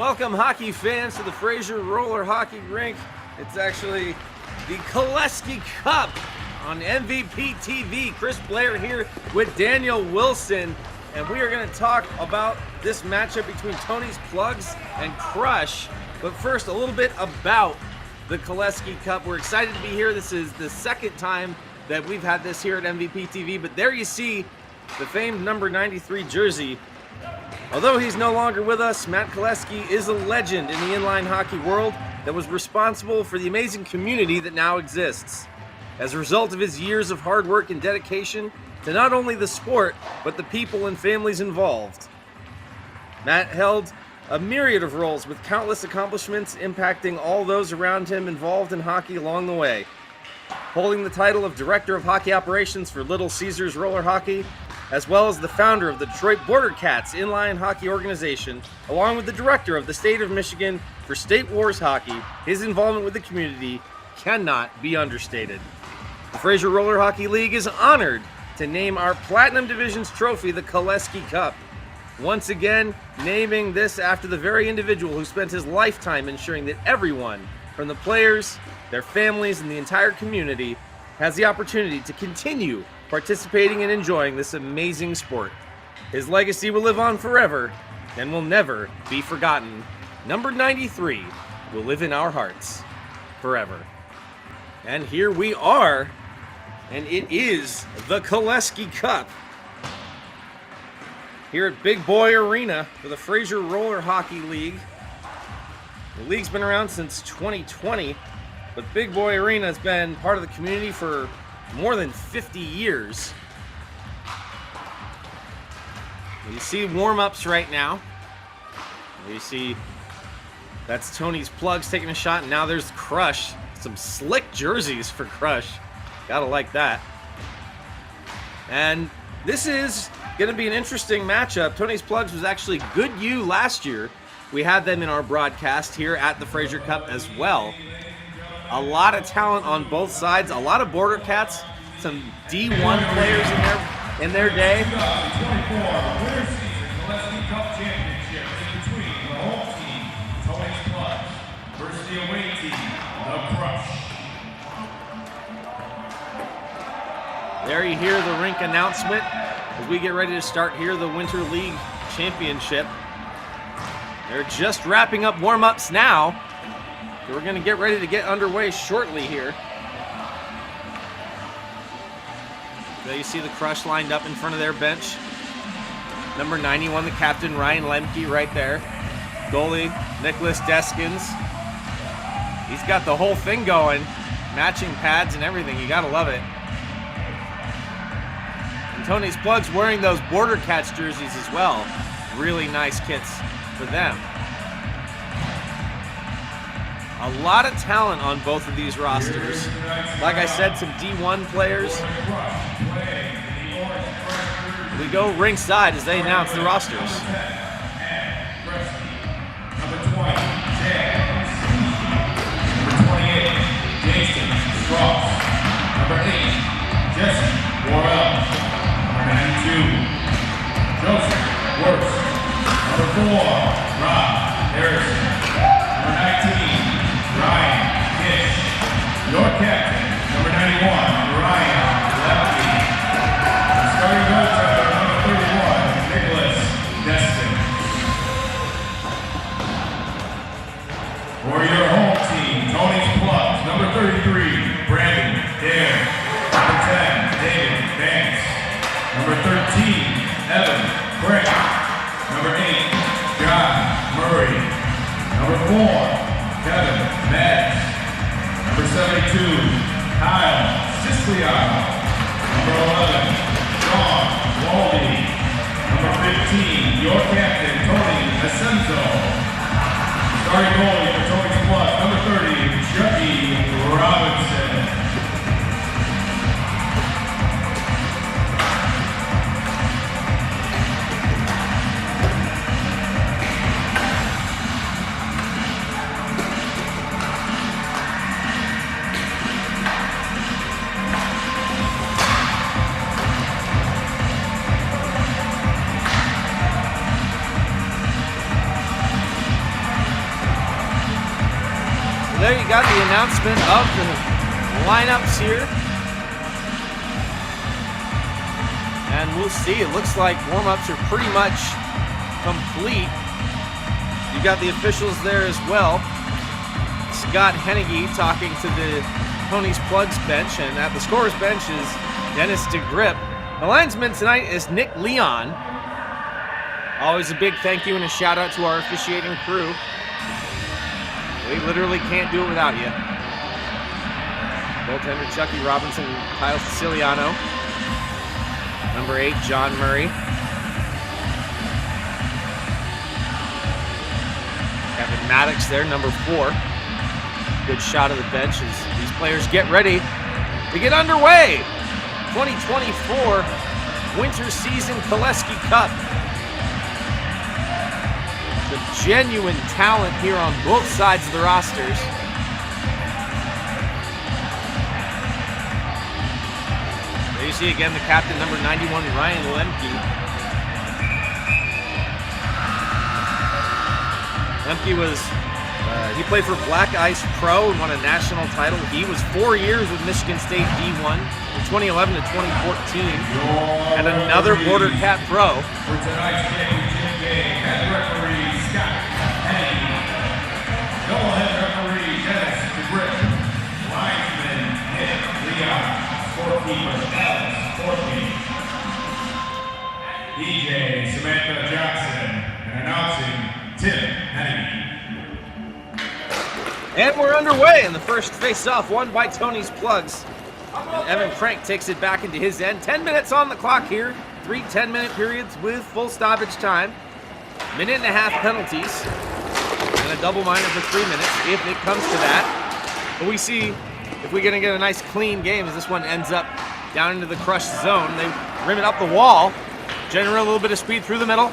Welcome, hockey fans, to the Fraser roller hockey rink. It's actually the Koleski Cup on MVP TV. Chris Blair here with Daniel Wilson, and we are going to talk about this matchup between Tony's Plugs and Crush. But first, a little bit about the Koleski Cup. We're excited to be here. This is the second time that we've had this here at MVP TV, but there you see the famed number 93 jersey. Although he's no longer with us, Matt Koleski is a legend in the inline hockey world that was responsible for the amazing community that now exists. As a result of his years of hard work and dedication to not only the sport, but the people and families involved. Matt held a myriad of roles with countless accomplishments impacting all those around him involved in hockey along the way. Holding the title of Director of Hockey Operations for Little Caesars Roller Hockey, as well as the founder of the Detroit Border Cats inline hockey organization, along with the director of the state of Michigan for State Wars Hockey, his involvement with the community cannot be understated. The Fraser Roller Hockey League is honored to name our Platinum Division's trophy the Koleski Cup. Once again, naming this after the very individual who spent his lifetime ensuring that everyone, from the players, their families, and the entire community, has the opportunity to continue participating and enjoying this amazing sport. His legacy will live on forever and will never be forgotten. Number 93 will live in our hearts forever. And here we are, and it is the Koleski Cup here at Big Boy Arena for the Fraser Roller Hockey League. The league's been around since 2020, but Big Boy Arena has been part of the community for more than 50 years. You see warm-ups right now. You see that's Tony's Plugs taking a shot, and now there's Crush. Some slick jerseys for Crush. Gotta like that. And this is going to be an interesting matchup. Tony's Plugs was actually good U last year. We had them in our broadcast here at the Fraser Cup as well. A lot of talent on both sides, a lot of Border Cats, some D1 players in their day. There you hear the rink announcement as we get ready to start here the Winter League Championship. They're just wrapping up warm-ups now. We're going to get ready to get underway shortly here. There you see the Crush lined up in front of their bench. Number 91, the captain, Ryan Lemke, right there. Goalie, Nicholas Deskins. He's got the whole thing going. Matching pads and everything. You got to love it. And Tony's Plugs wearing those Border Cats jerseys as well. Really nice kits for them. A lot of talent on both of these rosters. Like I said, some D1 players. We go ringside as they announce the rosters. Number 20, James. Number 28, Jason Strauss. Number 8, Jesse Worrell. Number 92, Joseph Wirtz. Number 4, Rob Harrison. Number 19, Ryan Kish. Your captain, number 91, Ryan Lemke. Starting goaltender, number 31, Nicholas Destin. For your home team, Tony's Plugs, number 33, Brandon Dare. Number 10, David Banks. Number 13, Evan Craig. Number 8, John Murray. Number 4, Kevin Maddox. Number 72, Kyle Siciliano. Number 11, Sean Waldy. Number 15, your captain, Tony Asenzo. Starting goalie for Tony's Plus, number 30, Chucky Robinson. there you got the announcement of the lineups here. And we'll see. It looks like warm-ups are pretty much complete. You got the officials there as well. Scott Hennigy talking to the Tony's Plugs bench, and at the scorer's bench is Dennis DeGrip. The linesman tonight is Nick Leon. Always a big thank you and a shout out to our officiating crew. We literally can't do it without you. Goaltender Chucky Robinson and Kyle Siciliano. Number 8, John Murray. Kevin Maddox there, number 4. Good shot of the bench as these players get ready to get underway. 2024 Winter Season Koleski Cup. The genuine talent here on both sides of the rosters. There you see again the captain, number 91, Ryan Lemke. Lemke was, he played for Black Ice Pro and won a national title. He was 4 years with Michigan State D1 from 2011 to 2014, and another Border Cat Pro. For tonight's championship game, head referee Scott Hennigy, double-head referee Dennis DeGrip, linesman Nick Leon, scorekeeper Alex Fortney, DJ Samantha Johnson, and announcing Tim Hennigy. And we're underway in the first face-off, won by Tony's Plugs. And Evan Crank takes it back into his end. 10 minutes on the clock here. 3 10-minute periods with full stoppage time. Minute and a half penalties. And a double minor for 3 minutes, if it comes to that. But we see if we're going to get a nice clean game as this one ends up down into the crushed zone. They rim it up the wall. Generate a little bit of speed through the middle.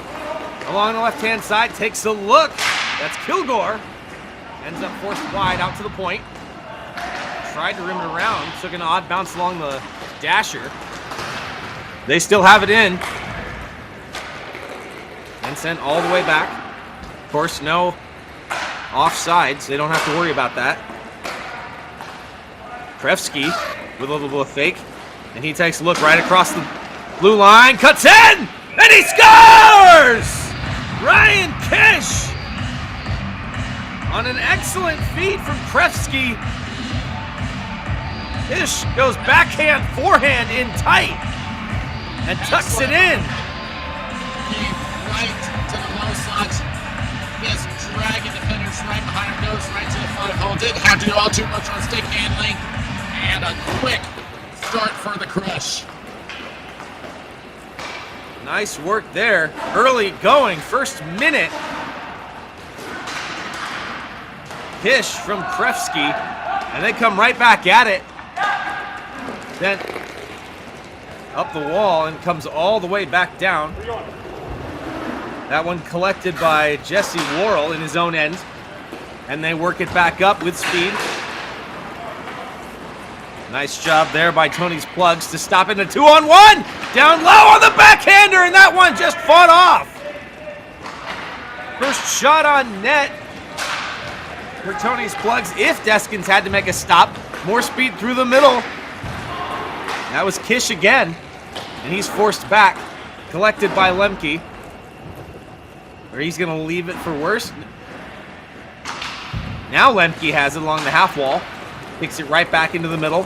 Along the left-hand side, takes a look. That's Kilgore. Ends up forced wide out to the point. Tried to rim it around. Took an odd bounce along the dasher. They still have it in. And sent all the way back. Of course, no offsides. They don't have to worry about that. Krefsky with a little bit of fake. And he takes a look right across the blue line. Cuts in! And he scores! Ryan Kish! On an excellent feed from Krefsky. Kish goes backhand, forehand in tight. And tucks it in. Right to the low slot. Yes, dragging defenders right behind him. Goes right to the 5-hole. Didn't have to do all too much on stick handling. And a quick start for the crush. Nice work there. Early going, first minute. Kish from Krefsky, and they come right back at it. Then up the wall and comes all the way back down. That one collected by Jesse Worrell in his own end, and they work it back up with speed. Nice job there by Tony's Plugs to stop it in a 2-on-1. Down low on the backhander, and that one just fought off. First shot on net for Tony's Plugs. If Deskins had to make a stop, more speed through the middle. That was Kish again, and he's forced back, collected by Lemke. Or he's going to leave it for worse. Now Lemke has it along the half wall, kicks it right back into the middle.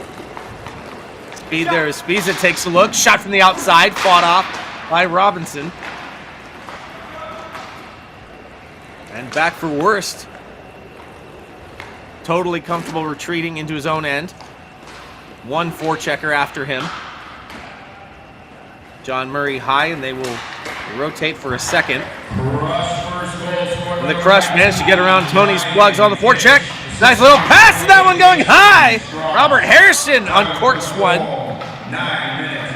Speed there is Spiza, takes a look, shot from the outside, fought off by Robinson. And back for Worst. Totally comfortable retreating into his own end. One forechecker after him. John Murray high, and they will rotate for a second. And the Crush managed to get around Tony's Plugs on the forecheck. Nice little pass, and that one going high. Robert Harrison uncorks one.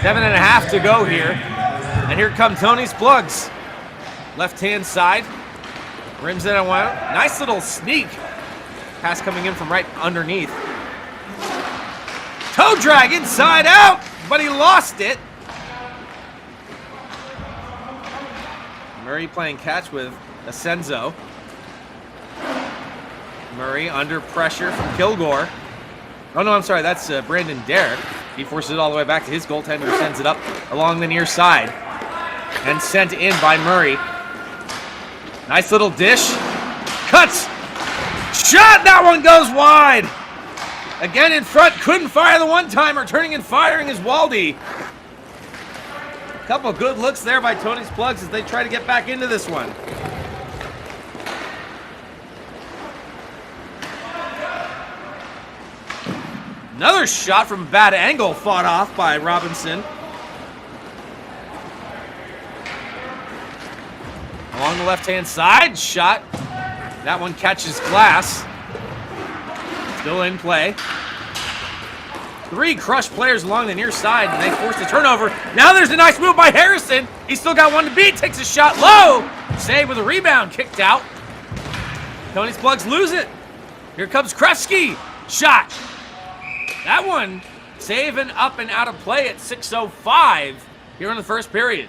7.5 to go here. And here come Tony's Plugs. Left-hand side. Rims in and one. Nice little sneak. Pass coming in from right underneath. Toe drag inside out, but he lost it. Murray playing catch with Asenzo. Murray under pressure from Kilgore. Oh, no, I'm sorry. That's Brandon Dare. He forces it all the way back to his goaltender, sends it up along the near side. And sent in by Murray. Nice little dish. Cuts. Shot. That one goes wide. Again in front. Couldn't fire the one-timer. Turning and firing is Waldy. A couple good looks there by Tony's Plugs as they try to get back into this one. Another shot from a bad angle fought off by Robinson. Along the left-hand side, shot. That one catches glass. Still in play. 3 crushed players along the near side, and they force the turnover. Now there's a nice move by Harrison. He's still got one to beat. Takes a shot low. Save with a rebound. Kicked out. Tony's Plugs lose it. Here comes Koleski. Shot. That one saving up and out of play at 6:05 here in the first period.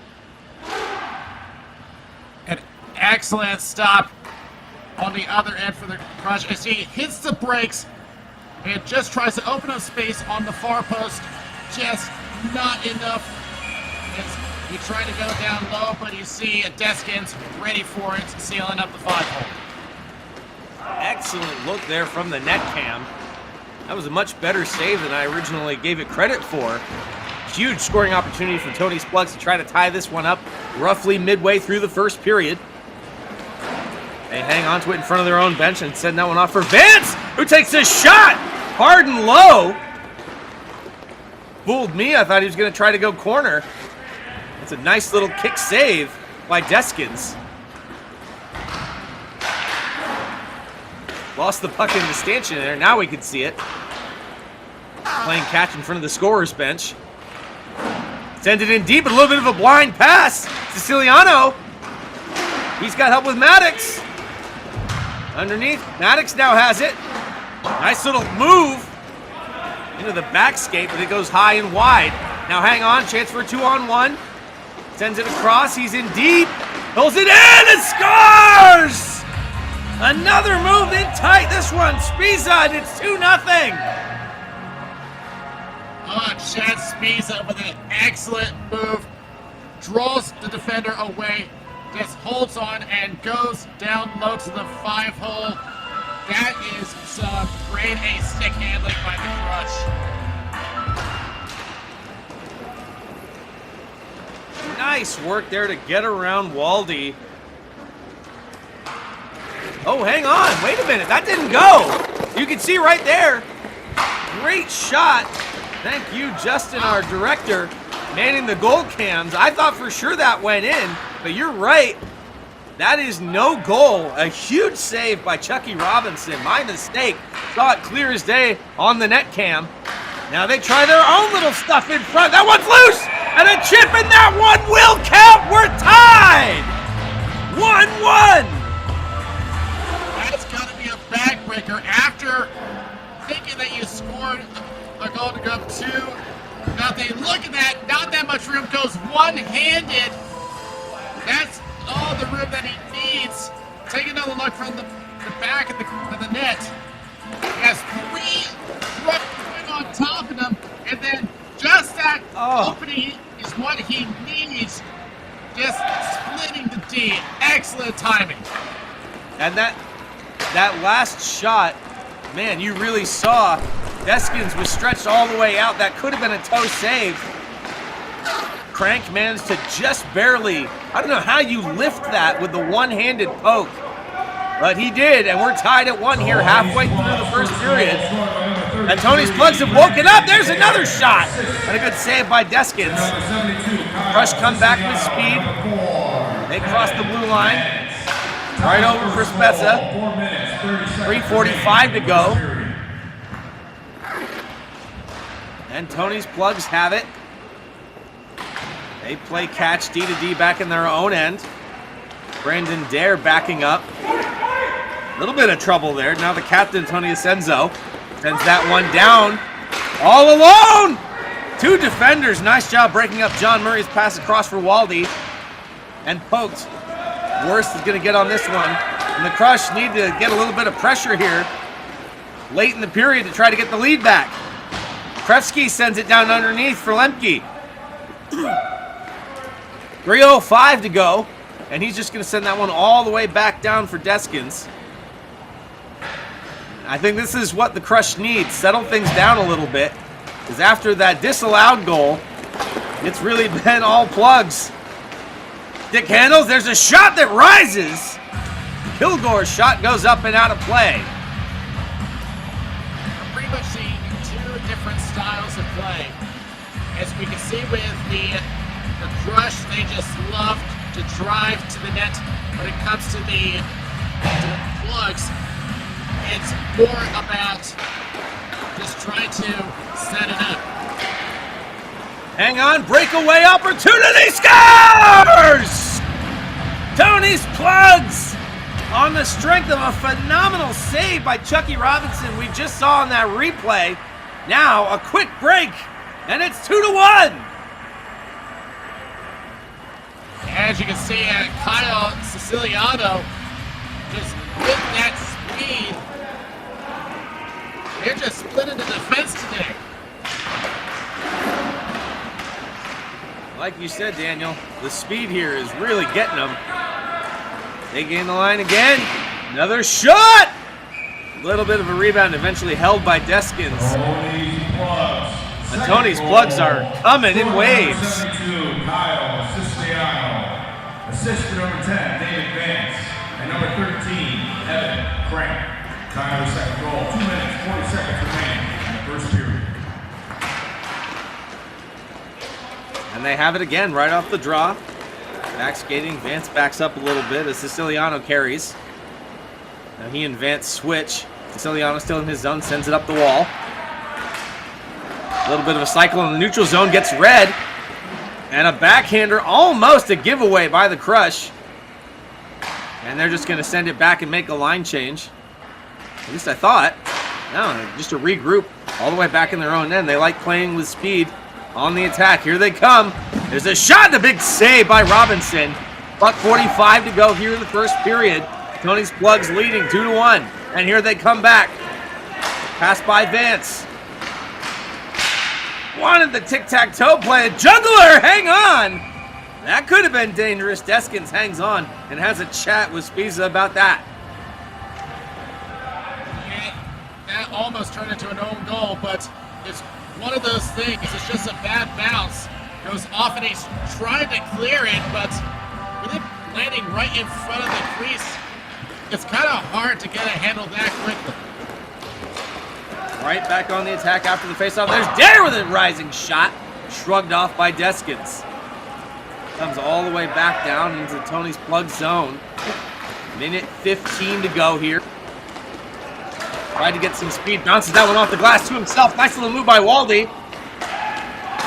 An excellent stop on the other end for the Crush as he hits the brakes and just tries to open up space on the far post. Just not enough. He tried to go down low, but you see Deskins ready for it, sealing up the 5-hole. Excellent look there from the net cam. That was a much better save than I originally gave it credit for. Huge scoring opportunity for Tony's Plugs to try to tie this one up roughly midway through the first period. They hang on to it in front of their own bench and send that one off for Vance, who takes a shot hard and low. Fooled me. I thought he was going to try to go corner. It's a nice little kick save by Deskins. Lost the puck in the stanchion there. Now we can see it. Playing catch in front of the scorer's bench. Sends it in deep, a little bit of a blind pass. Siciliano. He's got help with Maddox. Underneath, Maddox now has it. Nice little move into the backskate, but it goes high and wide. Now hang on, chance for a 2-on-1. Sends it across, he's in deep. Pulls it in and scores! Another move in tight, this one. Spiza, and it's 2-0. Chad Spiza with an excellent move. Draws the defender away. Just holds on and goes down low to the 5-hole. That is some grade A stick handling by the Crush. Nice work there to get around Waldy. Oh, hang on. Wait a minute. That didn't go. You can see right there. Great shot. Thank you, Justin, our director, manning the goal cams. I thought for sure that went in, but you're right. That is no goal. A huge save by Chucky Robinson. My mistake. Saw it clear as day on the net cam. Now they try their own little stuff in front. That one's loose! And a chip, and that one will count. We're tied! 1-1! That's got to be a backbreaker after thinking that you scored a goal to go up 2-0. Look at that. Not that much room. Goes one-handed. That's all the room that he needs. Take another look from the back of the net. He has 3 runners on top of him, and then just that opening is what he needs. Just splitting the D. Excellent timing. And that last shot, man, you really saw Deskins was stretched all the way out. That could have been a toe save. Crank managed to just barely, I don't know how you lift that with the one-handed poke, but he did, and we're tied at 1 here halfway through the first period. And Tony's Plugs have woken up. There's another shot, and a good save by Deskins. Crush come back with speed. They cross the blue line. Right over for Spezza. 3:45 to go. And Tony's Plugs have it. They play catch D to D back in their own end. Brandon Dare backing up. A little bit of trouble there. Now the captain, Tony Asenzo, sends that one down. All alone! 2 defenders. Nice job breaking up John Murray's pass across for Waldy. And poked. Worst is going to get on this one. And the Crush need to get a little bit of pressure here late in the period to try to get the lead back. Koleski sends it down underneath for Lemke. 3:05 to go, and he's just going to send that one all the way back down for Deskins. I think this is what the Crush needs. Settle things down a little bit, because after that disallowed goal, it's really been all plugs. Stick handles, there's a shot that rises. Kilgore's shot goes up and out of play. We're pretty much seeing two different styles of play. As we can see with the Crush, they just love to drive to the net. When it comes to the plugs, it's more about just trying to set it up. Hang on, breakaway opportunity, scores! Tony's Plugs on the strength of a phenomenal save by Chucky Robinson we just saw in that replay. Now a quick break, and it's 2-1. As you can see, Kyle Siciliano, just with that speed, they're just split into defense today. Like you said, Daniel, the speed here is really getting them. They gain the line again. Another shot! A little bit of a rebound, eventually held by Deskins. And Tony's Plugs are coming in waves. Kyle Siciliano. Assist number 10, David Vance. And number 13, Evan Crank. Kyle's second goal, 2 minutes, 40 seconds remaining in the first period. And they have it again right off the draw. Back skating, Vance backs up a little bit as Siciliano carries. Now he and Vance switch. Siciliano still in his zone, sends it up the wall. A little bit of a cycle in the neutral zone, gets red. And a backhander, almost a giveaway by the Crush. And they're just going to send it back and make a line change. At least I thought. No, just to regroup all the way back in their own end. They like playing with speed on the attack. Here they come. There's a shot and a big save by Robinson. Buck 45 to go here in the first period. Tony's Plugs leading 2-1. And here they come back. Pass by Vance. Wanted the tic-tac-toe play. A juggler, hang on. That could have been dangerous. Deskins hangs on and has a chat with Spiza about that. Yeah, that almost turned into an own goal, but it's one of those things. It's just a bad bounce. Goes off and he's trying to clear it, but with it landing right in front of the crease, it's kind of hard to get a handle that quickly. Right back on the attack after the faceoff. There's Dare with a rising shot. Shrugged off by Deskins. Comes all the way back down into Tony's Plug zone. Minute 15 to go here. Tried to get some speed. Bounces that one off the glass to himself. Nice little move by Waldy.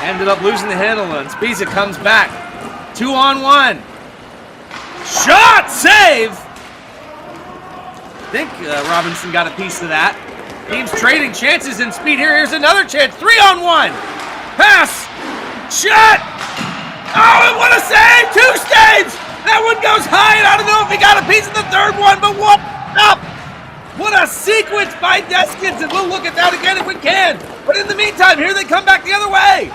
Ended up losing the handle, and Spiza comes back. 2-on-1. Shot! Save! I think Robinson got a piece of that. Teams trading chances and speed here. Here's another chance. 3-on-1. Pass. Shot. Oh, what a save. 2 saves. That one goes high, and I don't know if he got a piece of the third one, but what up? What a sequence by Deskins, and we'll look at that again if we can. But in the meantime, here they come back the other way.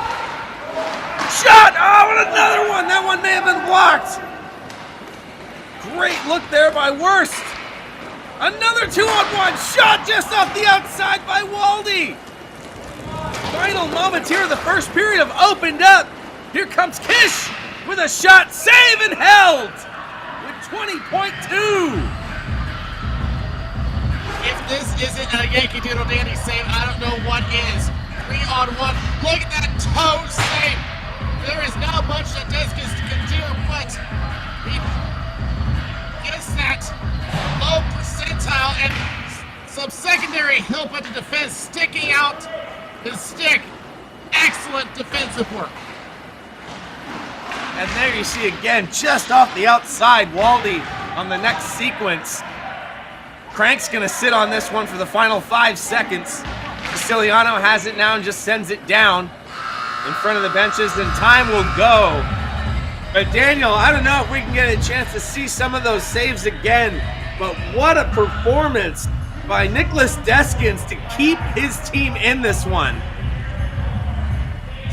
Shot. Oh, and another one. That one may have been blocked. Great look there by Worst. Another 2-on-1 shot just off the outside by Waldy. Final moments here of the first period have opened up. Here comes Kish with a shot, save and held with 20.2. If this isn't a Yankee Doodle Dandy save, I don't know what is. 3-on-1. Look at that toe save. There is not much that Deskins can do, but he gets that low percentile and some secondary help at the defense, sticking out his stick. Excellent defensive work. And there you see again, just off the outside, Waldy on the next sequence. Crank's going to sit on this one for the final 5 seconds. Siciliano has it now and just sends it down in front of the benches, and time will go. But Daniel, I don't know if we can get a chance to see some of those saves again. But what a performance by Nicholas Deskins to keep his team in this one.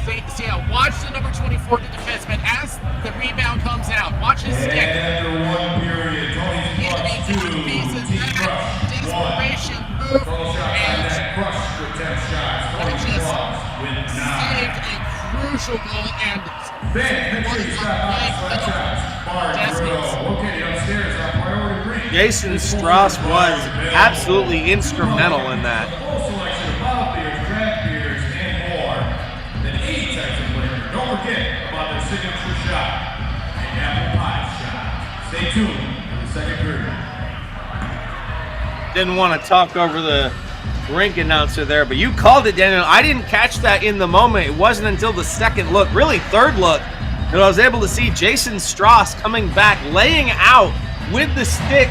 So yeah, watch the number 24 defenseman as the rebound comes out. Watch his stick. And after one period, Tony's plus 2, Team Crush, desperation 1. move, Total shot and that Crush for 10 shots. Tony's just plus with 9. saved a crucial goal and Ben, make sure you stop by the shots. Bar, okay, upstairs, our priority ring. Jason Strauss was absolutely instrumental in that. Full selection of bottled beers, craft beers, and more than 80 types of liquor. Don't forget about their signature shot, an apple pie shot. Stay tuned for the second period. Didn't want to talk over the rink announcer there, but you called it, Daniel. I didn't catch that in the moment. It wasn't until the second look, really third look, that I was able to see Jason Strauss coming back, laying out with the stick,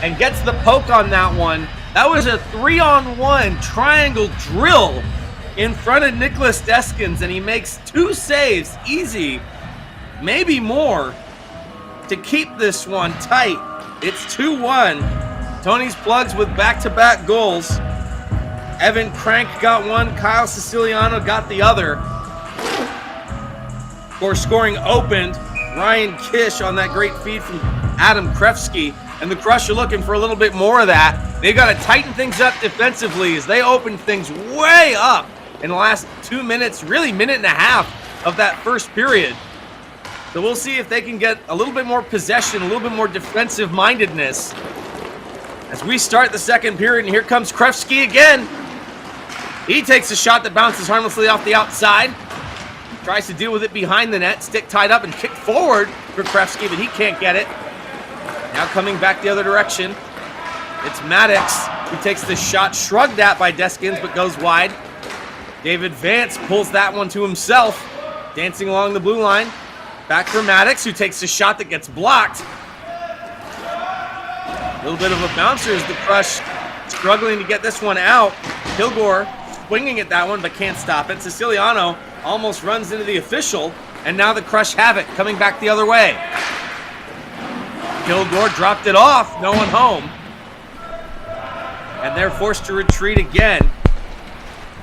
and gets the poke on that one. That was a 3-on-1 triangle drill in front of Nicholas Deskins, and he makes 2 saves, easy, maybe more, to keep this one tight. It's 2-1. Tony's Plugs with back-to-back goals. Evan Crank got one, Kyle Siciliano got the other. Of course, scoring opened, Ryan Kish on that great feed from Adam Krefsky. And the Crush are looking for a little bit more of that. They've got to tighten things up defensively as they opened things way up in the last 2 minutes, really minute and a half of that first period. So we'll see if they can get a little bit more possession, a little bit more defensive mindedness as we start the second period. And here comes Krefsky again. He takes a shot that bounces harmlessly off the outside. Tries to deal with it behind the net. Stick tied up and kicked forward for Krefsky, but he can't get it. Now coming back the other direction. It's Maddox who takes the shot, shrugged at by Deskins, but goes wide. David Vance pulls that one to himself, dancing along the blue line. Back for Maddox, who takes a shot that gets blocked. A little bit of a bouncer as the Crush struggling to get this one out. Kilgore swinging at that one, but can't stop it. Siciliano almost runs into the official, and now the Crush have it, coming back the other way. Kilgore dropped it off, no one home. And they're forced to retreat again.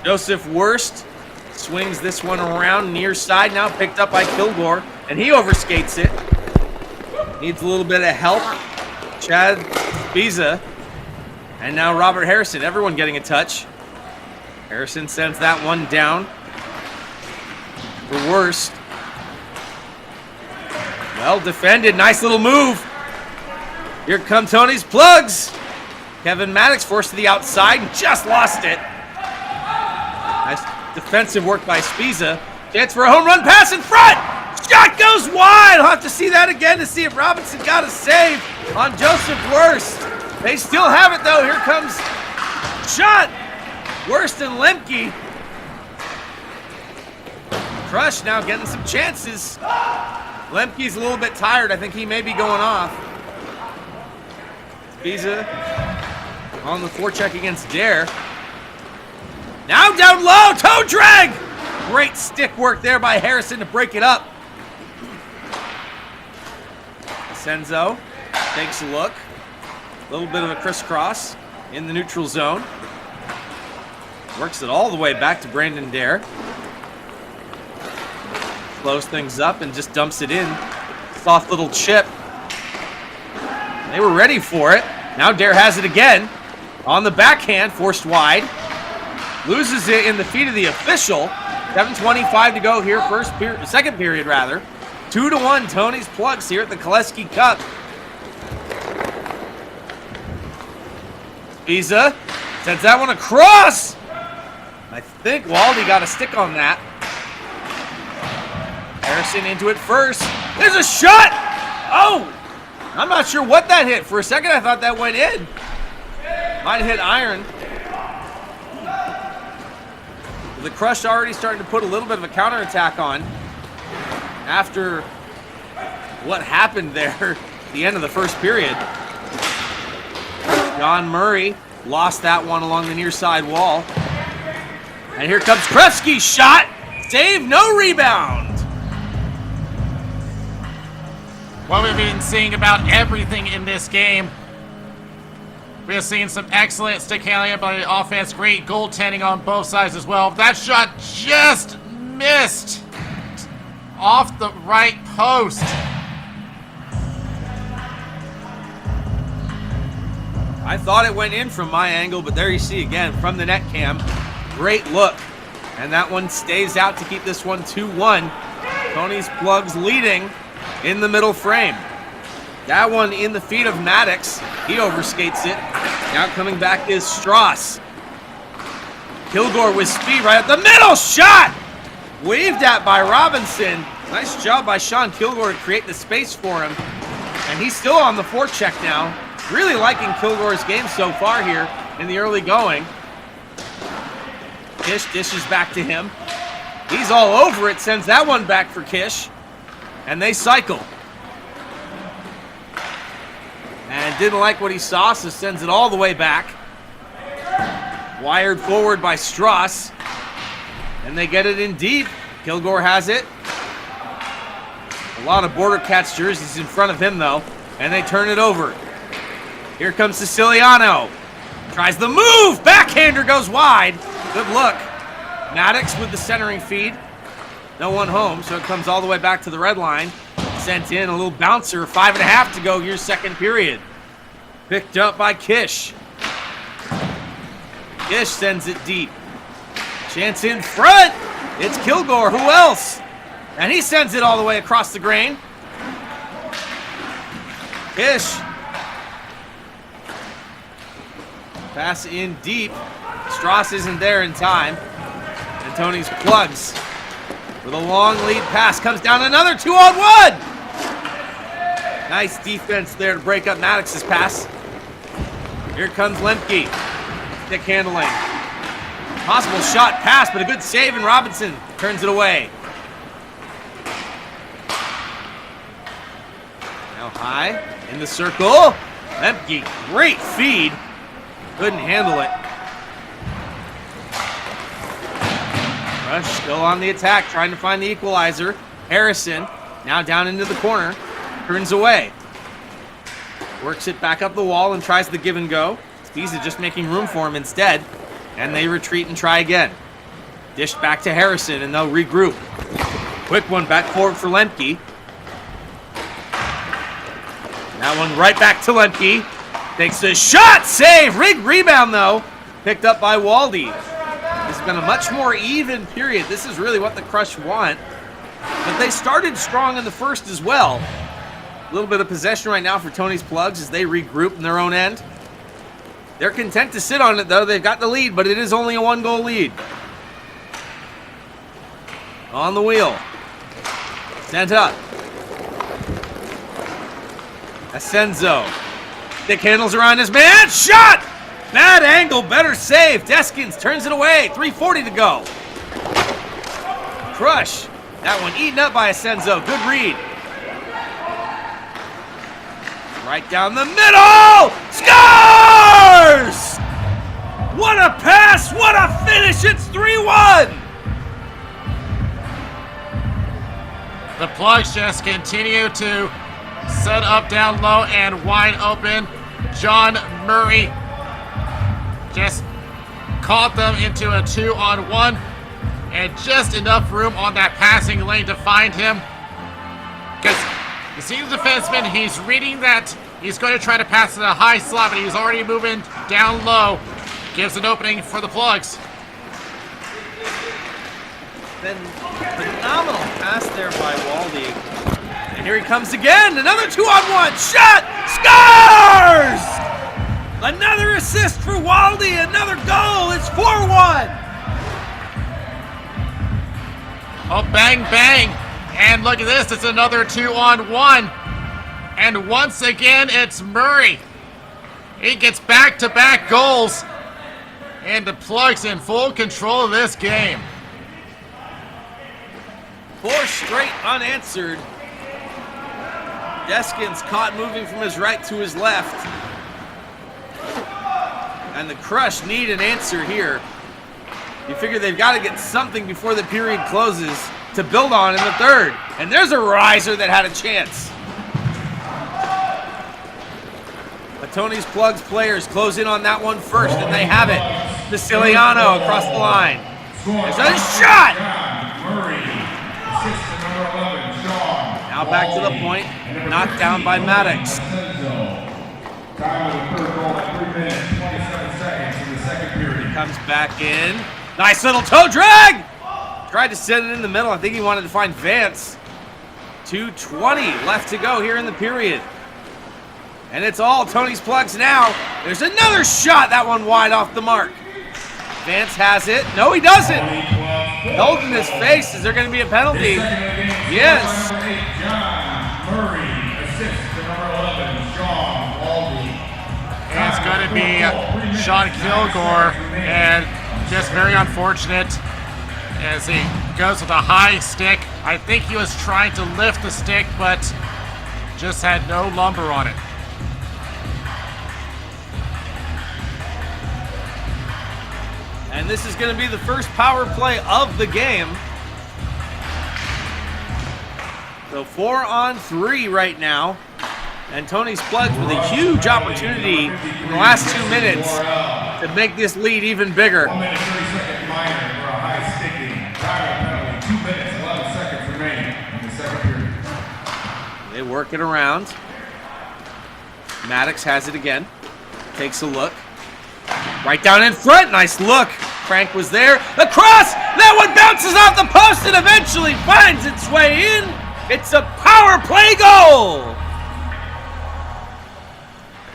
Joseph Wurst swings this one around near side, now picked up by Kilgore, and he overskates it. Needs a little bit of help. Chad Biza, and now Robert Harrison, everyone getting a touch. Harrison sends that one down for Wurst. Well defended, nice little move. Here come Tony's Plugs. Kevin Maddox forced to the outside and just lost it. Nice defensive work by Spiza. Chance for a home run pass in front. Shot goes wide. I'll have to see that again to see if Robinson got a save on Joseph Wurst. They still have it though. Here comes shot. Wurst and Lemke. Crush now getting some chances. Lemke's a little bit tired. I think he may be going off. Spiza on the forecheck against Dare. Now down low, toe drag! Great stick work there by Harrison to break it up. Senzo takes a look. A little bit of a crisscross in the neutral zone. Works it all the way back to Brandon Dare. Slows things up and just dumps it in. Soft little chip. They were ready for it. Now Dare has it again. On the backhand, forced wide. Loses it in the feet of the official. 7:25 to go here, second period rather. 2-1 Tony's Plugs here at the Koleski Cup. Spiza sends that one across. I think Waldy got a stick on that. Harrison into it first. There's a shot! Oh! I'm not sure what that hit. For a second, I thought that went in. Might have hit iron. The Crush already starting to put a little bit of a counterattack on after what happened there at the end of the first period. John Murray lost that one along the near side wall. And here comes Krefsky's shot. Save, no rebound. What we've been seeing about everything in this game. We have seen some excellent stick handling by the offense. Great goaltending on both sides as well. That shot just missed off the right post. I thought it went in from my angle, but there you see again from the net cam. Great look. And that one stays out to keep this one 2-1. Tony's Plugs leading in the middle frame. That one in the feet of Maddox. He overskates it. Now coming back is Strauss. Kilgore with speed right up the middle. Shot! Waved at by Robinson. Nice job by Sean Kilgore to create the space for him. And he's still on the forecheck now. Really liking Kilgore's game so far here in the early going. Kish dishes back to him. He's all over it, sends that one back for Kish. And they cycle. And didn't like what he saw, so sends it all the way back. Wired forward by Strauss. And they get it in deep. Kilgore has it. A lot of Border Cats jerseys in front of him, though. And they turn it over. Here comes Siciliano. Tries the move. Backhander goes wide. Good look. Maddox with the centering feed. No one home, so it comes all the way back to the red line. Sent in a little bouncer. 5.5 to go here, second period. Picked up by Kish. Kish sends it deep. Chance in front. It's Kilgore. Who else? And he sends it all the way across the grain. Kish. Pass in deep. Strauss isn't there in time. And Tony's Plugs with a long lead pass. Comes down another 2-on-1. Nice defense there to break up Maddox's pass. Here comes Lemke. Stick handling. Possible shot pass, but a good save, and Robinson turns it away. Now high in the circle. Lemke, great feed. Couldn't handle it. Rush still on the attack, trying to find the equalizer. Harrison now down into the corner. Turns away. Works it back up the wall and tries the give and go. Spiza just making room for him instead. And they retreat and try again. Dished back to Harrison and they'll regroup. Quick one back forward for Lemke. That one right back to Lemke. Takes the shot, save, rebound though. Picked up by Waldy. It's been a much more even period. This is really what the Crush want. But they started strong in the first as well. A little bit of possession right now for Tony's Plugs as they regroup in their own end. They're content to sit on it though. They've got the lead, but it is only a 1-goal lead. On the wheel. Sent up. Asenzo. Stick handles around his man. Shot! Bad angle, better save. Deskins turns it away. 3:40 to go. Crush. That one eaten up by Asenzo. Good read. Right down the middle. Scores! What a pass. What a finish. It's 3-1. The Plugs just continue to set up down low and wide open. John Murray just caught them into a 2-on-1 and just enough room on that passing lane to find him. Because you see the defenseman, he's reading that he's going to try to pass in a high slot, but he's already moving down low. Gives an opening for the Plugs. Been phenomenal pass there by Waldy. And here he comes again. Another 2-on-1 shot. Scores! Another assist for Waldy. Another goal. It's 4-1. Oh, bang, bang. And look at this. It's another 2-on-1. And once again, it's Murray. He gets back-to-back goals. And the Plugs in full control of this game. 4 straight unanswered. Deskins caught moving from his right to his left. And the Crush need an answer here. You figure they've got to get something before the period closes to build on in the third. And there's a riser that had a chance. A Tony's Plugs players close in on that one first, and they have it. Siciliano across the line. There's a shot! Now back to the point, knocked down by Maddox. He comes back in. Nice little toe drag! Tried to set it in the middle. I think he wanted to find Vance. 2:20 left to go here in the period. And it's all Tony's Plugs now. There's another shot, that one wide off the mark. Vance has it. No, he doesn't. Holding his face. Is there going to be a penalty? Yes. And it's going to be Sean Kilgore, and just very unfortunate as he goes with a high stick. I think he was trying to lift the stick, but just had no lumber on it. And this is going to be the first power play of the game. So 4-on-3 right now. And Tony's Plugs with a huge opportunity in the last 2 minutes to make this lead even bigger. 1 minute 30-second minor for a high sticking. Penalty, 2 minutes 11 seconds remaining in the second period. They work it around. Maddox has it again. Takes a look. Right down in front. Nice look. Frank was there. The cross! That one bounces off the post and eventually finds its way in. It's a power play goal!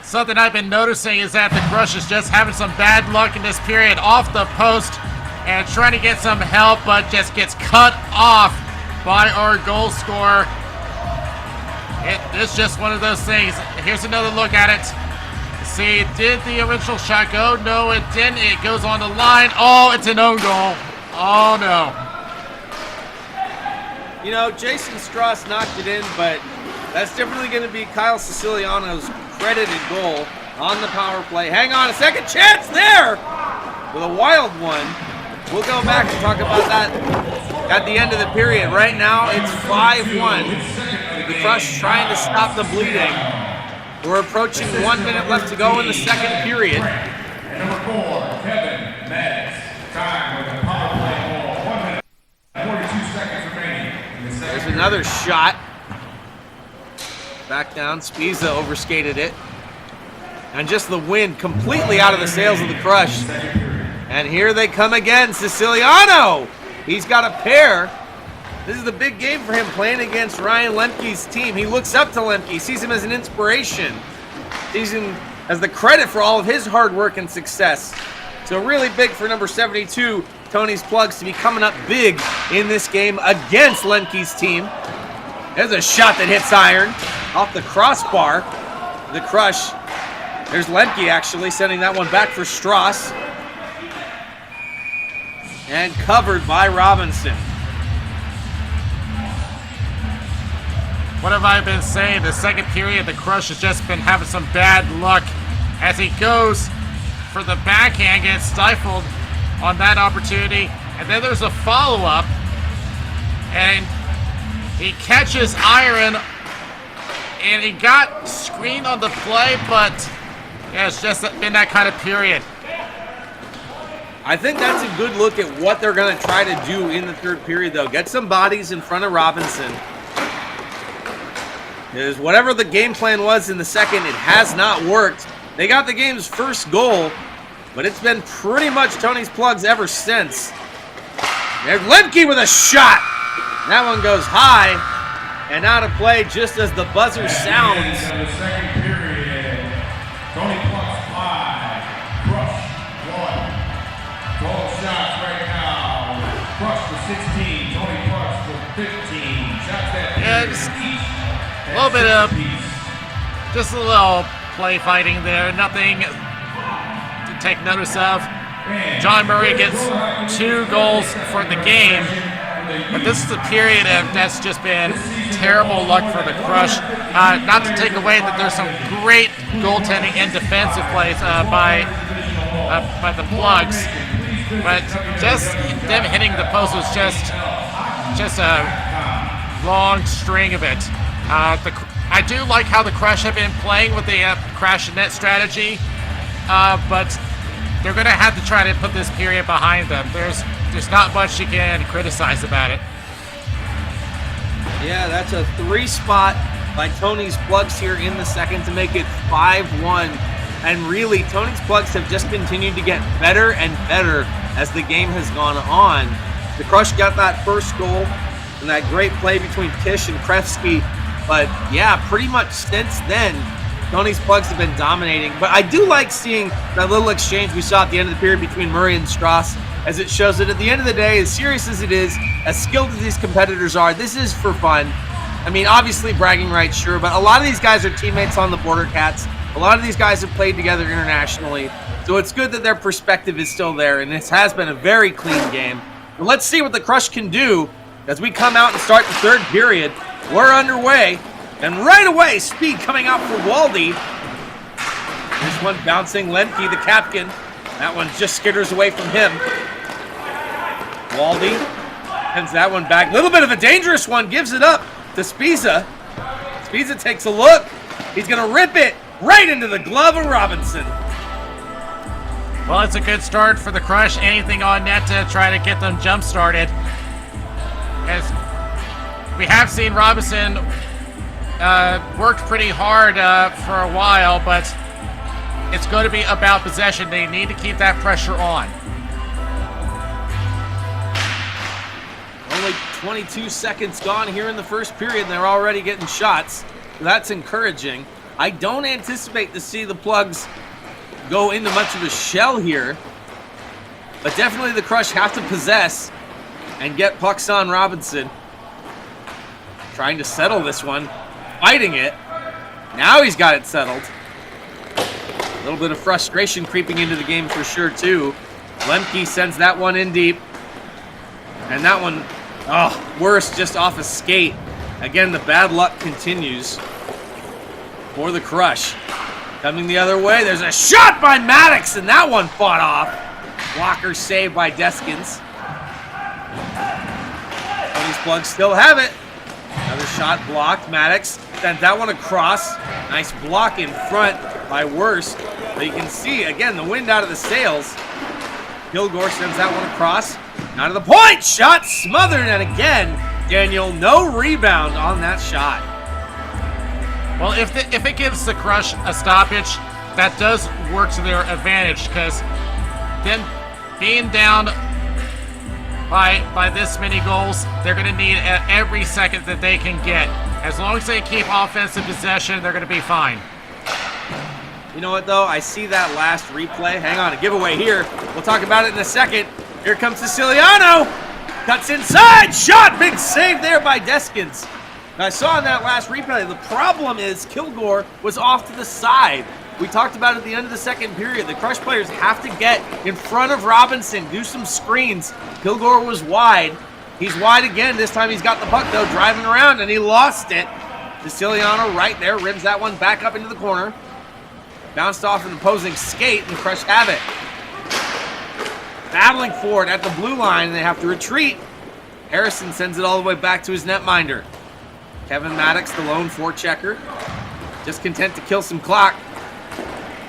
Something I've been noticing is that the Crush is just having some bad luck in this period off the post and trying to get some help, but just gets cut off by our goal scorer. It's just one of those things. Here's another look at it. See, did the original shot go? No, it didn't. It goes on the line. Oh, it's an own goal. Oh, no. You know, Jason Strauss knocked it in, but that's definitely going to be Kyle Siciliano's credited goal on the power play. Hang on, a second chance there with a wild one. We'll go back and talk about that at the end of the period. Right now, it's 5-1. The Crush trying to stop the bleeding. We're approaching 1 minute left to go in the second period. And number 4, Kevin Maddox. Time with a power play goal. 1 minute 42 seconds remaining in the second. There's another shot. Back down. Spiza overskated it. And just the wind completely out of the sails of the Crush. And here they come again. Siciliano! He's got a pair. This is the big game for him, playing against Ryan Lemke's team. He looks up to Lemke, sees him as an inspiration, sees him as the credit for all of his hard work and success. So really big for number 72, Tony's Plugs, to be coming up big in this game against Lemke's team. There's a shot that hits iron off the crossbar. The Crush. There's Lemke actually sending that one back for Strauss. And covered by Robinson. What have I been saying? The second period, the Crush has just been having some bad luck as he goes for the backhand, gets stifled on that opportunity. And then there's a follow-up, and he catches iron, and he got screened on the play, but yeah, it's just been that kind of period. I think that's a good look at what they're going to try to do in the third period, though. Get some bodies in front of Robinson. Because whatever the game plan was in the second, it has not worked. They got the game's first goal, but it's been pretty much Tony's Plugs ever since. There's Lemke with a shot. That one goes high and out of play just as the buzzer sounds. The second period, Tony Plugs 5, Crush 1. Total shots right now. Crush for 16, Tony Plugs for 15. Shots that A little bit of, just a little play fighting there, nothing to take notice of. John Murray gets 2 goals for the game, but this is a period of that's just been terrible luck for the Crush. Not to take away that there's some great goaltending and defensive plays by the Plugs, but just them hitting the post was just a long string of it. I do like how the Crush have been playing with the crash and net strategy, but they're going to have to try to put this period behind them. There's not much you can criticize about it. Yeah, that's a 3-spot by Tony's Plugs here in the second to make it 5-1. And really, Tony's Plugs have just continued to get better and better as the game has gone on. The Crush got that first goal and that great play between Kish and Koleski. But yeah, pretty much since then, Tony's Plugs have been dominating. But I do like seeing that little exchange we saw at the end of the period between Murray and Strauss, as it shows that at the end of the day, as serious as it is, as skilled as these competitors are, this is for fun. I mean, obviously bragging rights, sure, but a lot of these guys are teammates on the Border Cats. A lot of these guys have played together internationally. So it's good that their perspective is still there, and this has been a very clean game. But let's see what the Crush can do as we come out and start the third period. We're underway, and right away, speed coming out for Waldy. This one bouncing Lemke, the captain. That one just skitters away from him. Waldy sends that one back. Little bit of a dangerous one, gives it up to Spiza. Spiza takes a look. He's going to rip it right into the glove of Robinson. Well, it's a good start for the Crush. Anything on net to try to get them jump-started. As we have seen Robinson worked pretty hard for a while, but it's going to be about possession. They need to keep that pressure on. Only 22 seconds gone here in the first period, and they're already getting shots. That's encouraging. I don't anticipate to see the Plugs go into much of a shell here, but definitely the Crush have to possess and get pucks on Robinson. Trying to settle this one, fighting it. Now he's got it settled. A little bit of frustration creeping into the game for sure, too. Lemke sends that one in deep. And that one, worse, just off a skate. Again, the bad luck continues for the Crush. Coming the other way, there's a shot by Maddox, and that one fought off. Blocker saved by Deskins. Tony's Plugs still have it. Another shot blocked. Maddox sent that one across. Nice block in front by Worst. But you can see, again, the wind out of the sails. Kilgore sends that one across. Out of the point. Shot smothered. And again, Daniel, no rebound on that shot. Well, if it gives the Crush a stoppage, that does work to their advantage, because then being down by this many goals, they're going to need every second that they can get. As long as they keep offensive possession, they're going to be fine. You know what, though? I see that last replay. Hang on, a giveaway here. We'll talk about it in a second. Here comes Siciliano. Cuts inside. Shot. Big save there by Deskins. Now, I saw in that last replay, the problem is Kilgore was off to the side. We talked about it at the end of the second period. The Crush players have to get in front of Robinson, do some screens. Kilgore was wide. He's wide again. This time he's got the puck, though, driving around, and he lost it. Siciliano right there, rims that one back up into the corner. Bounced off an opposing skate, and the Crush have it. Battling for it at the blue line, and they have to retreat. Harrison sends it all the way back to his netminder. Kevin Maddox, the lone forechecker, just content to kill some clock.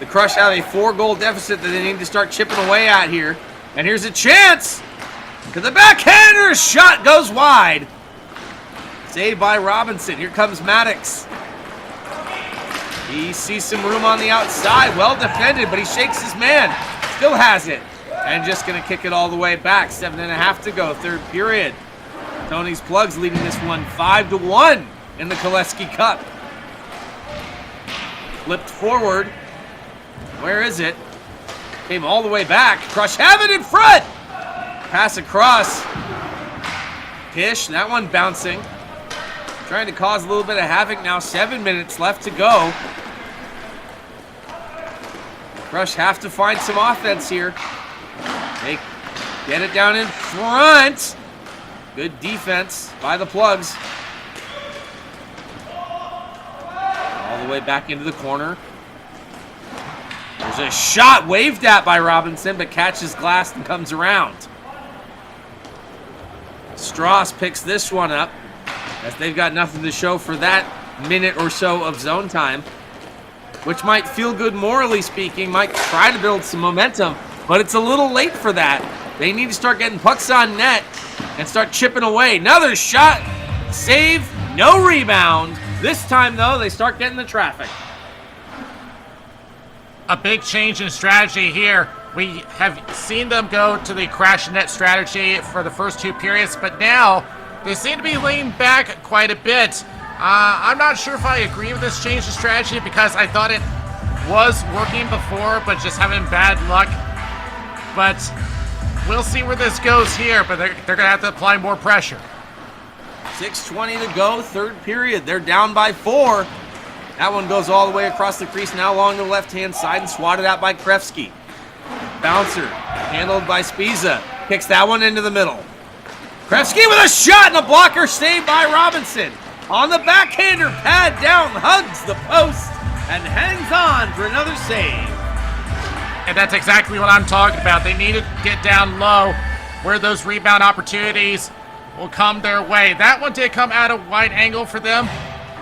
The Crush have a 4-goal deficit that they need to start chipping away at here. And here's a chance. To the backhander, shot goes wide. Saved by Robinson. Here comes Maddox. He sees some room on the outside. Well defended, but he shakes his man. Still has it. And just going to kick it all the way back. 7.5 to go, third period. Tony's Plugs leading this one 5-1 in the Koleski Cup. Flipped forward. Where is it? Came all the way back. Crush have it in front. Pass across. Kish, that one bouncing. Trying to cause a little bit of havoc now. 7 minutes left to go. Crush have to find some offense here. They get it down in front. Good defense by the Plugs. All the way back into the corner. There's a shot waved at by Robinson, but catches glass and comes around. Strauss picks this one up, as they've got nothing to show for that minute or so of zone time. which might feel good morally speaking, might try to build some momentum, but it's a little late for that. They need to start getting pucks on net and start chipping away. Another shot, save, no rebound. This time, though, they start getting the traffic. A big change in strategy here. We have seen them go to the crash net strategy for the first 2 periods, but now they seem to be leaning back quite a bit. I'm not sure if I agree with this change in strategy because I thought it was working before, but just having bad luck. But we'll see where this goes here, but they're going to have to apply more pressure. 6:20 to go, third period. They're down by 4. That one goes all the way across the crease, now along the left-hand side and swatted out by Koleski. Bouncer, handled by Spiza. Kicks that one into the middle. Koleski with a shot and a blocker saved by Robinson. On the backhander, pad down, hugs the post, and hangs on for another save. And that's exactly what I'm talking about. They need to get down low where those rebound opportunities will come their way. That one did come out of wide angle for them,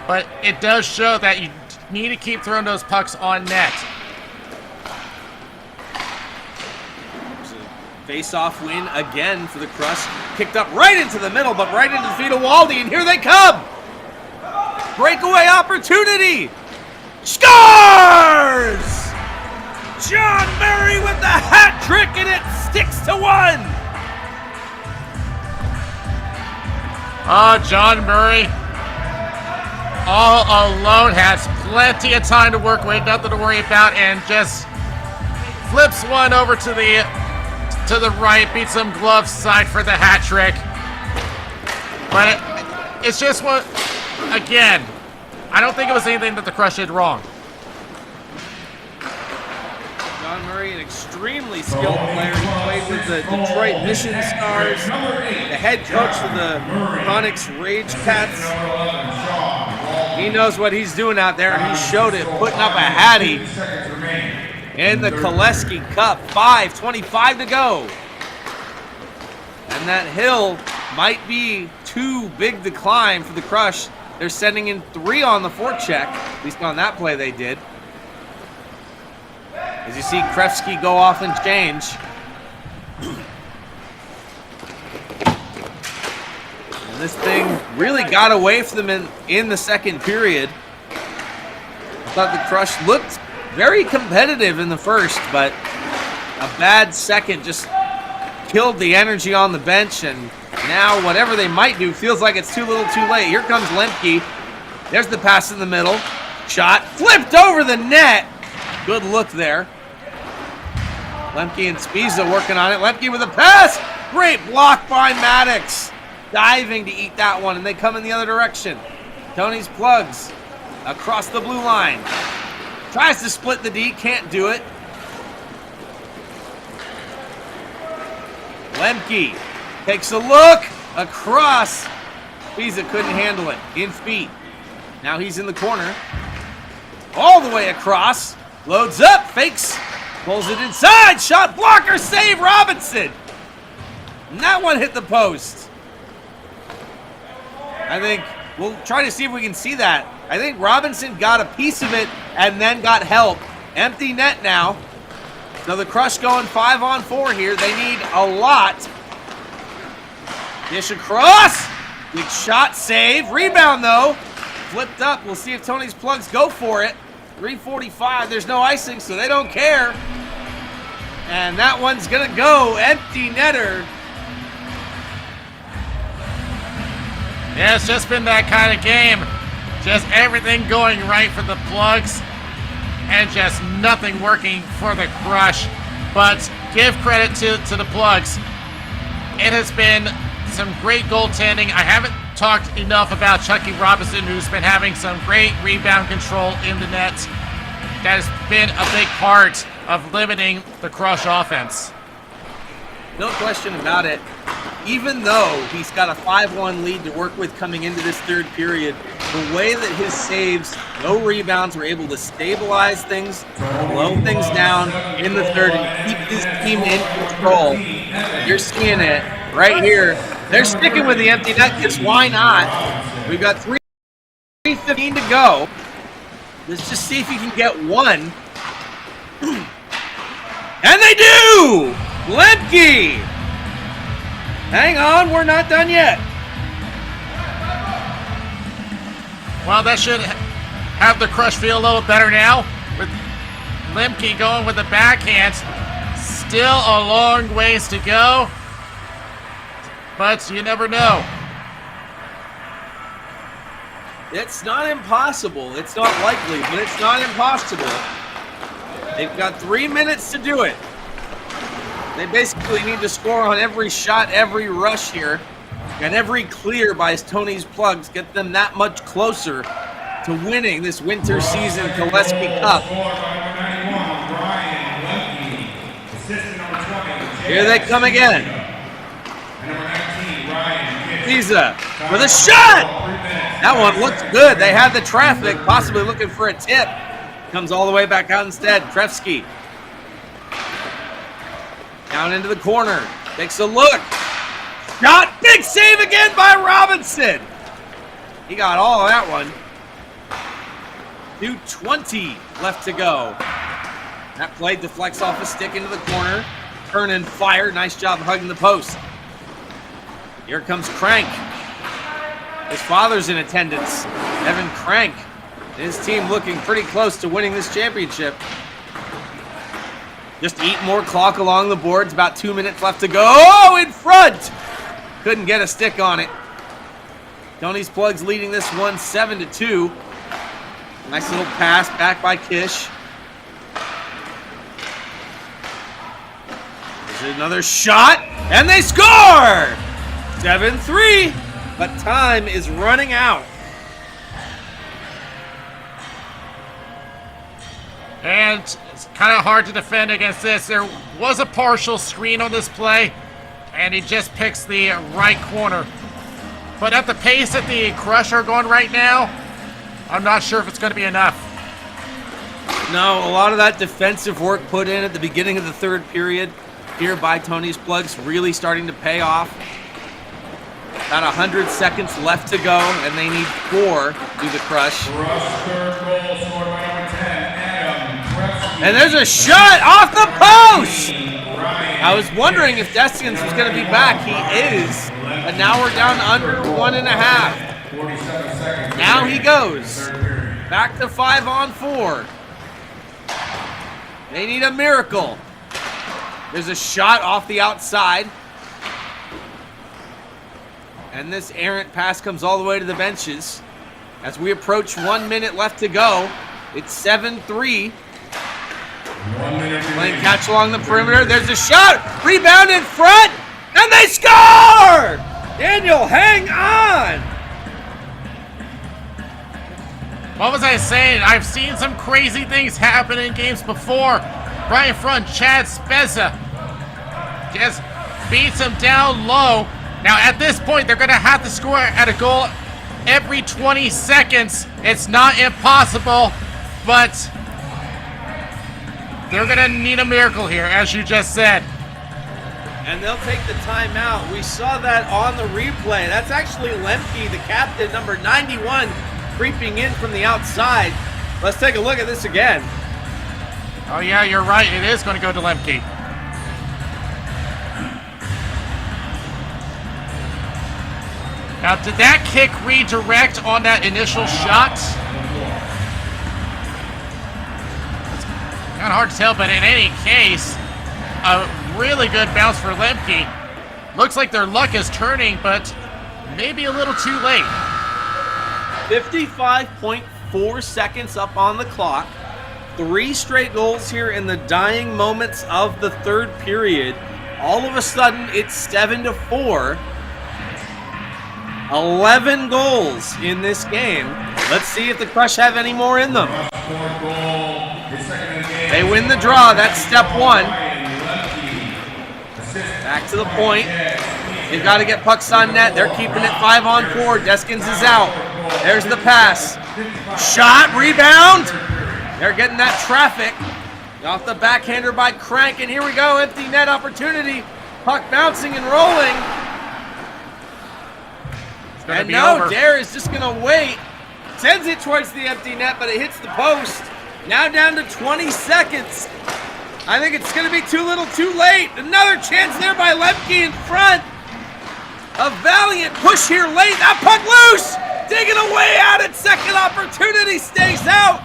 but it does show that you need to keep throwing those pucks on net. There's a face-off win again for the Crush. Kicked up right into the middle, but right into the feet of Waldy, and here they come! Breakaway opportunity! Scores! John Murray with the hat trick, and it sticks to 1! John Murray all alone, has plenty of time to work with, nothing to worry about, and just flips one over to the right, beats some glove side for the hat trick. But it's just what, again, I don't think it was anything that the Crush did wrong. John Murray, an extremely skilled player. He played with the Detroit Mission Stars, the head coach of the Onyx Rage Cats. He knows what he's doing out there, and he showed it, putting up a hattie in the Koleski Cup. 5:25 to go. And that hill might be too big to climb for the Crush. They're sending in 3 on the forecheck, at least on that play they did. As you see Koleski go off and change. And this thing really got away from them in the second period. I thought the Crush looked very competitive in the first, but a bad second just killed the energy on the bench, and now whatever they might do feels like it's too little too late. Here comes Lemke. There's the pass in the middle. Shot flipped over the net. Good look there. Lemke and Spiza working on it. Lemke with a pass. Great block by Maddox. Diving to eat that one, and they come in the other direction. Tony's plugs across the blue line. Tries to split the D, can't do it. Lemke takes a look across. Spiza couldn't handle it. In feet. Now he's in the corner. All the way across. Loads up, fakes, pulls it inside, shot blocker, save Robinson. And that one hit the post. I think we'll try to see if we can see that. I think Robinson got a piece of it and then got help. Empty net now. So the Crush going 5-on-4 here. They need a lot. Dish across. Big shot, save. Rebound though. Flipped up. We'll see if Tony's plugs go for it. 3:45, there's no icing, so they don't care. And that one's gonna go empty netter. Yeah, it's just been that kind of game. Just everything going right for the plugs and just nothing working for the Crush. But give credit to the plugs. It has been some great goaltending. I haven't talked enough about Chucky Robinson, who's been having some great rebound control in the net. That has been a big part of limiting the Crush offense. No question about it. Even though he's got a 5-1 lead to work with coming into this third period, the way that his saves, no rebounds, were able to stabilize things, slow things down in the third, and keep his team in control. You're seeing it right here. They're sticking with the empty net because why not? We've got 3:15 to go. Let's just see if you can get one. And they do! Lemke! Hang on, we're not done yet. Well, that should have the crush feel a little better now. With Lemke going with the backhand. Still a long ways to go. But you never know. It's not impossible. It's not likely, but it's not impossible. They've got 3 minutes to do it. They basically need to score on every shot, every rush here, and every clear by Tony's plugs. Get them that much closer to winning this winter season Koleski Cup. Here they come again. Fraser with a shot! That one looks good. They had the traffic, possibly looking for a tip. Comes all the way back out instead. Koleski. Down into the corner. Takes a look. Shot. Big save again by Robinson. He got all of that one. 2:20 left to go. That play deflects off a stick into the corner. Turn and fire. Nice job hugging the post. Here comes Crank. His father's in attendance. Evan Crank. His team looking pretty close to winning this championship. Just eat more clock along the boards. About 2 minutes left to go. Oh, in front! Couldn't get a stick on it. Tony's Plugs leading this one 7-2. Nice little pass back by Kish. There's another shot, and they score! 7-3, but time is running out. And it's kind of hard to defend against this. There was a partial screen on this play, and he just picks the right corner. But at the pace that the Crush are going right now, I'm not sure if it's going to be enough. No, a lot of that defensive work put in at the beginning of the third period here by Tony's Plugs really starting to pay off. About 100 seconds left to go, and they need 4 to do the Crush. And there's a shot off the post! I was wondering if Deskins was going to be back. He is, but now we're down under 1.5. Now he goes. Back to 5-on-4. They need a miracle. There's a shot off the outside. And this errant pass comes all the way to the benches. As we approach 1 minute left to go, it's 7-3. Playing catch along the perimeter. There's a shot. Rebound in front. And they score! Daniel, hang on. What was I saying? I've seen some crazy things happen in games before. Right in front, Chad Spezza just beats him down low. Now at this point, they're going to have to score at a goal every 20 seconds. It's not impossible, but they're going to need a miracle here, as you just said. And they'll take the timeout. We saw that on the replay. That's actually Lemke, the captain, number 91, creeping in from the outside. Let's take a look at this again. Oh yeah, you're right. It is going to go to Lemke. Now, did that kick redirect on that initial shot? It's kind of hard to tell, but in any case, a really good bounce for Lemke. Looks like their luck is turning, but maybe a little too late. 55.4 seconds up on the clock. 3 straight goals here in the dying moments of the third period. All of a sudden, it's 7-4. 11 goals in this game. Let's see if the Crush have any more in them. They win the draw. That's step 1. Back to the point. They've got to get pucks on net. They're keeping it 5-on-4. Deskins is out. There's the pass. Shot, rebound. They're getting that traffic. Off the backhander by Crank, and here we go. Empty net opportunity. Puck bouncing and rolling. And no, Dare is just going to wait. Sends it towards the empty net, but it hits the post. Now down to 20 seconds. I think it's going to be too little too late. Another chance there by Lemke in front. A valiant push here late. That puck loose. Digging away at it. Second opportunity stays out.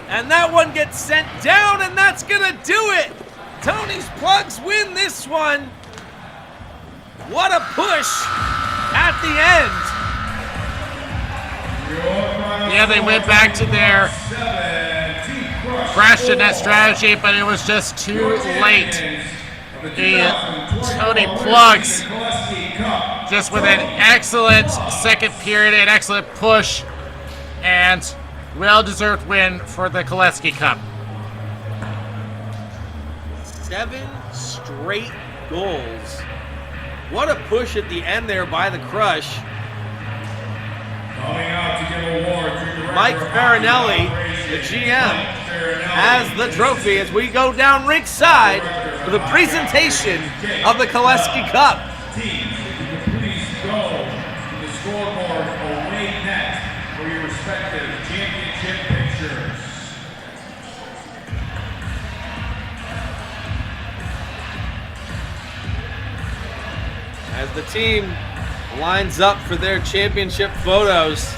And that one gets sent down, and that's going to do it. Tony's Plugs win this one. What a push at the end. Yeah, they went back to their crash to net strategy, but it was just too late. Tony Plugs just with an excellent second period, an excellent push, and well-deserved win for the Koleski Cup. 7 straight goals. What a push at the end there by the Crush. Mike Farinelli, the GM, has the trophy as we go down ringside for the presentation of the Koleski Cup. Please go to the scoreboard away net for your respective championship pictures. As the team lines up for their championship photos.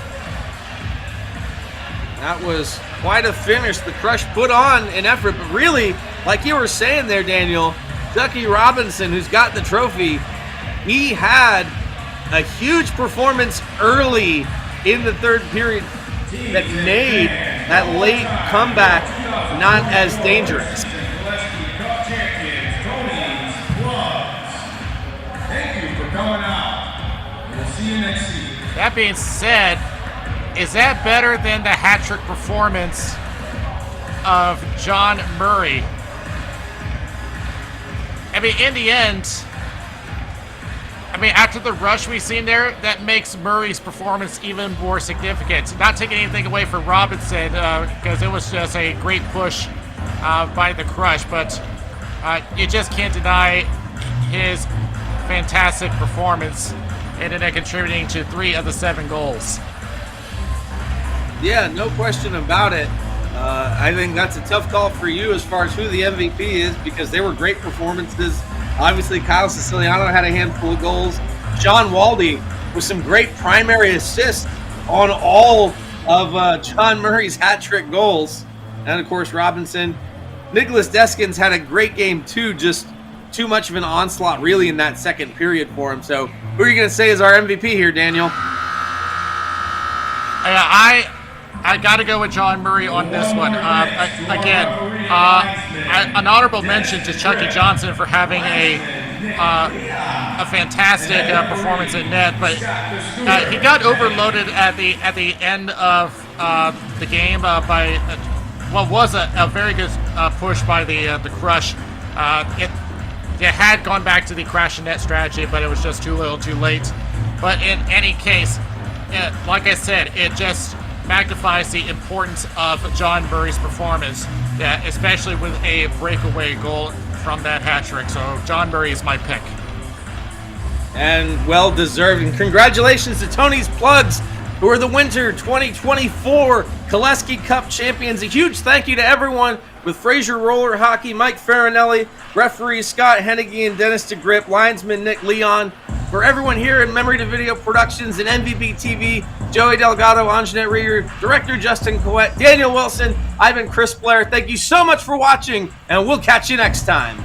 That was quite a finish. The Crush put on an effort, but really, like you were saying there, Daniel, Ducky Robinson, who's got the trophy, he had a huge performance early in the third period that made that late comeback not as dangerous. That being said, is that better than the hat-trick performance of John Murray? I mean, in the end, after the rush we've seen there, that makes Murray's performance even more significant. Not taking anything away from Robinson, because it was just a great push by the Crush, but you just can't deny his fantastic performance, and ended up contributing to 3 of the 7 goals. Yeah, no question about it. I think that's a tough call for you as far as who the MVP is, because they were great performances. Obviously, Kyle Siciliano had a handful of goals. Sean Waldy with some great primary assists on all of John Murray's hat-trick goals. And, of course, Robinson. Nicholas Deskins had a great game, too, just too much of an onslaught, really, in that second period for him. So, who are you going to say is our MVP here, Daniel? I got to go with John Murray on this one. An honorable mention to Chucky Johnson for having a fantastic performance in net, but he got overloaded at the end of the game by what was a very good push by the Crush. It had gone back to the crash and net strategy, but it was just too little, too late. But in any case, like I said, it just magnifies the importance of John Murray's performance, especially with a breakaway goal from that hat trick. So John Murray is my pick. And well-deserved. And congratulations to Tony's Plugs, who are the Winter 2024 Koleski Cup champions. A huge thank you to everyone with Fraser Roller Hockey, Mike Farinelli, referees Scott Hennigy and Dennis DeGrip, linesman Nick Leon. For everyone here in Memory to Video Productions and MVP TV, Joey Delgado, Anjanette Rieger, Director Justin Coette, Daniel Wilson, I've been Chris Blair. Thank you so much for watching, and we'll catch you next time.